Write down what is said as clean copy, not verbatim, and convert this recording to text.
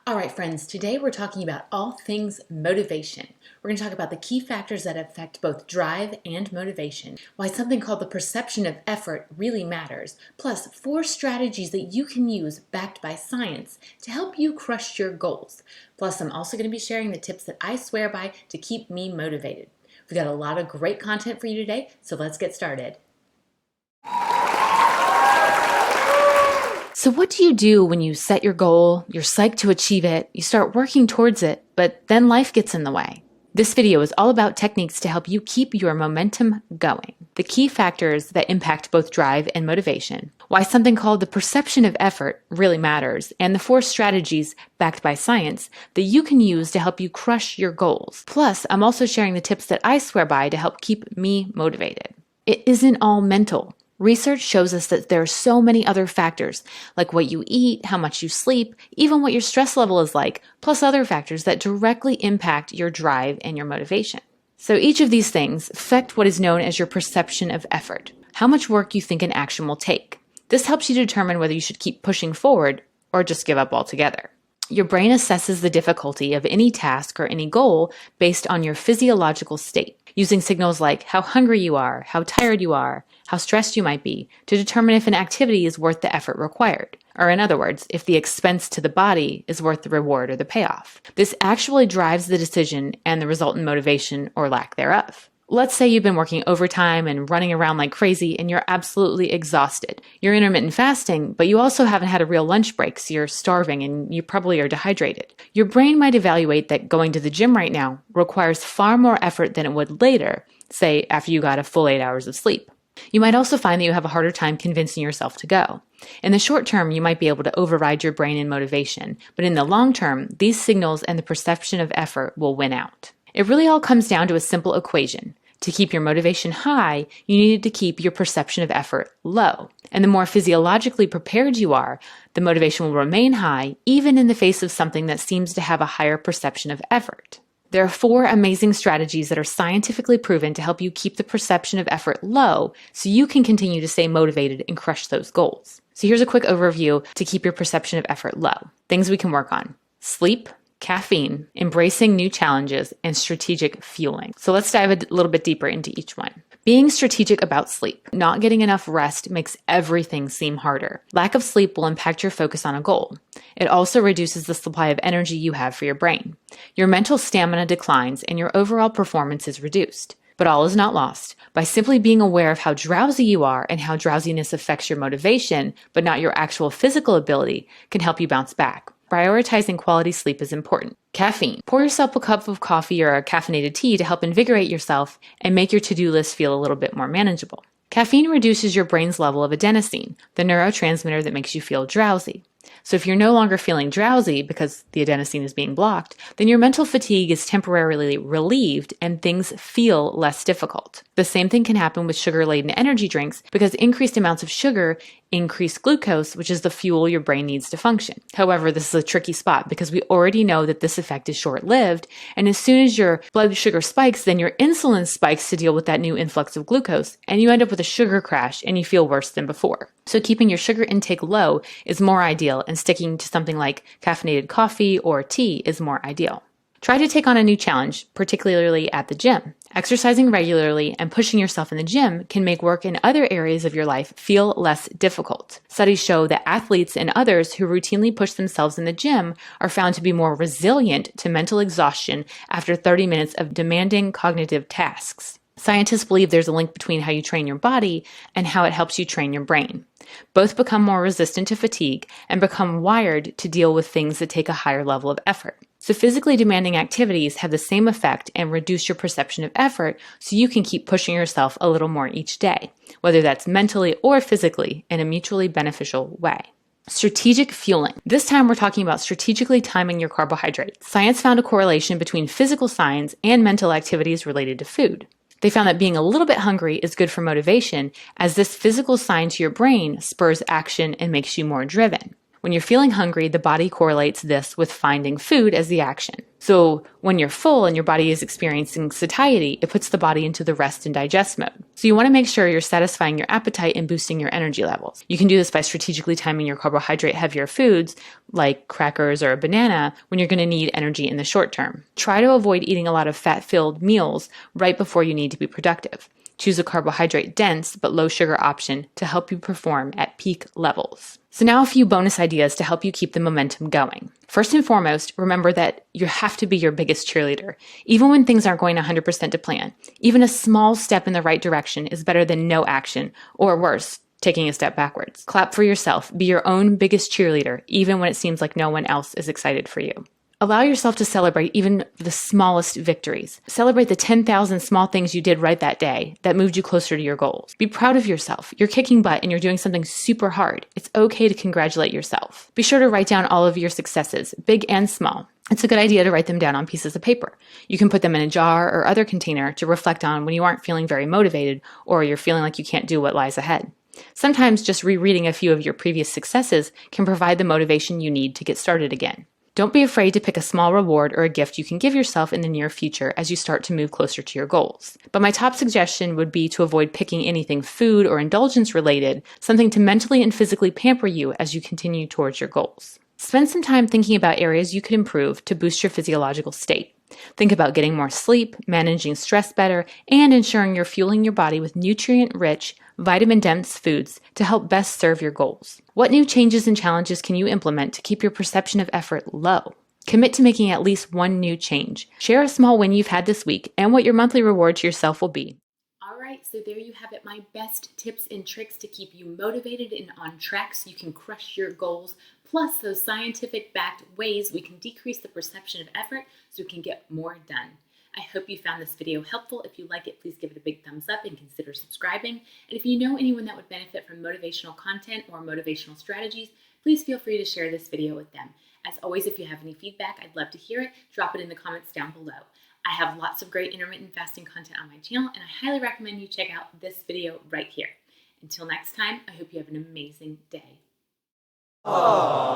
All right, friends, today we're talking about all things motivation. We're going to talk about the key factors that affect both drive and motivation, why something called the perception of effort really matters, plus 4 strategies that you can use backed by science to help you crush your goals. Plus, I'm also going to be sharing the tips that I swear by to keep me motivated. We've got a lot of great content for you today, so let's get started. So what do you do when you set your goal, you're psyched to achieve it, you start working towards it, but then life gets in the way? This video is all about techniques to help you keep your momentum going, the key factors that impact both drive and motivation, why something called the perception of effort really matters, and the 4 strategies backed by science that you can use to help you crush your goals. Plus, I'm also sharing the tips that I swear by to help keep me motivated. It isn't all mental. Research shows us that there are so many other factors, like what you eat, how much you sleep, even what your stress level is like, plus other factors that directly impact your drive and your motivation. So each of these things affect what is known as your perception of effort, how much work you think an action will take. This helps you determine whether you should keep pushing forward or just give up altogether. Your brain assesses the difficulty of any task or any goal based on your physiological state, using signals like how hungry you are, how tired you are, how stressed you might be, to determine if an activity is worth the effort required. Or in other words, if the expense to the body is worth the reward or the payoff. This actually drives the decision and the resultant motivation or lack thereof. Let's say you've been working overtime and running around like crazy and you're absolutely exhausted. You're intermittent fasting, but you also haven't had a real lunch break, so you're starving and you probably are dehydrated. Your brain might evaluate that going to the gym right now requires far more effort than it would later, say after you got a full 8 hours of sleep. You might also find that you have a harder time convincing yourself to go. In the short term, you might be able to override your brain and motivation, but in the long term, these signals and the perception of effort will win out. It really all comes down to a simple equation. To keep your motivation high, you need to keep your perception of effort low. And the more physiologically prepared you are, the motivation will remain high, even in the face of something that seems to have a higher perception of effort. There are 4 amazing strategies that are scientifically proven to help you keep the perception of effort low so you can continue to stay motivated and crush those goals. So here's a quick overview to keep your perception of effort low. Things we can work on: sleep, caffeine, embracing new challenges, and strategic fueling. So let's dive a little bit deeper into each one. Being strategic about sleep. Not getting enough rest makes everything seem harder. Lack of sleep will impact your focus on a goal. It also reduces the supply of energy you have for your brain. Your mental stamina declines and your overall performance is reduced. But all is not lost. By simply being aware of how drowsy you are and how drowsiness affects your motivation, but not your actual physical ability, can help you bounce back. Prioritizing quality sleep is important. Caffeine. Pour yourself a cup of coffee or a caffeinated tea to help invigorate yourself and make your to-do list feel a little bit more manageable. Caffeine reduces your brain's level of adenosine, the neurotransmitter that makes you feel drowsy. So if you're no longer feeling drowsy because the adenosine is being blocked, then your mental fatigue is temporarily relieved and things feel less difficult. The same thing can happen with sugar-laden energy drinks because increased amounts of sugar increase glucose, which is the fuel your brain needs to function. However, this is a tricky spot because we already know that this effect is short-lived, and as soon as your blood sugar spikes, then your insulin spikes to deal with that new influx of glucose, and you end up with a sugar crash and you feel worse than before. So keeping your sugar intake low is more ideal, and sticking to something like caffeinated coffee or tea is more ideal. Try to take on a new challenge, particularly at the gym. Exercising regularly and pushing yourself in the gym can make work in other areas of your life feel less difficult. Studies show that athletes and others who routinely push themselves in the gym are found to be more resilient to mental exhaustion after 30 minutes of demanding cognitive tasks. Scientists believe there's a link between how you train your body and how it helps you train your brain. Both become more resistant to fatigue and become wired to deal with things that take a higher level of effort. So physically demanding activities have the same effect and reduce your perception of effort so you can keep pushing yourself a little more each day, whether that's mentally or physically, in a mutually beneficial way. Strategic fueling. This time we're talking about strategically timing your carbohydrates. Science found a correlation between physical signs and mental activities related to food. They found that being a little bit hungry is good for motivation, as this physical sign to your brain spurs action and makes you more driven. When you're feeling hungry, the body correlates this with finding food as the action. So when you're full and your body is experiencing satiety, it puts the body into the rest and digest mode. So you want to make sure you're satisfying your appetite and boosting your energy levels. You can do this by strategically timing your carbohydrate heavier foods like crackers or a banana when you're going to need energy in the short term. Try to avoid eating a lot of fat-filled meals right before you need to be productive. Choose a carbohydrate-dense but low-sugar option to help you perform at peak levels. So now a few bonus ideas to help you keep the momentum going. First and foremost, remember that you have to be your biggest cheerleader. Even when things aren't going 100% to plan, even a small step in the right direction is better than no action, or worse, taking a step backwards. Clap for yourself. Be your own biggest cheerleader, even when it seems like no one else is excited for you. Allow yourself to celebrate even the smallest victories. Celebrate the 10,000 small things you did right that day that moved you closer to your goals. Be proud of yourself. You're kicking butt and you're doing something super hard. It's okay to congratulate yourself. Be sure to write down all of your successes, big and small. It's a good idea to write them down on pieces of paper. You can put them in a jar or other container to reflect on when you aren't feeling very motivated or you're feeling like you can't do what lies ahead. Sometimes just rereading a few of your previous successes can provide the motivation you need to get started again. Don't be afraid to pick a small reward or a gift you can give yourself in the near future as you start to move closer to your goals. But my top suggestion would be to avoid picking anything food or indulgence related, something to mentally and physically pamper you as you continue towards your goals. Spend some time thinking about areas you could improve to boost your physiological state. Think about getting more sleep, managing stress better, and ensuring you're fueling your body with nutrient-rich, vitamin-dense foods to help best serve your goals. What new changes and challenges can you implement to keep your perception of effort low? Commit to making at least one new change. Share a small win you've had this week and what your monthly reward to yourself will be. All right, so there you have it, my best tips and tricks to keep you motivated and on track so you can crush your goals, plus those scientific-backed ways we can decrease the perception of effort so we can get more done. I hope you found this video helpful. If you like it, please give it a big thumbs up and consider subscribing. And if you know anyone that would benefit from motivational content or motivational strategies, please feel free to share this video with them. As always, if you have any feedback, I'd love to hear it. Drop it in the comments down below. I have lots of great intermittent fasting content on my channel, and I highly recommend you check out this video right here. Until next time, I hope you have an amazing day. Aww.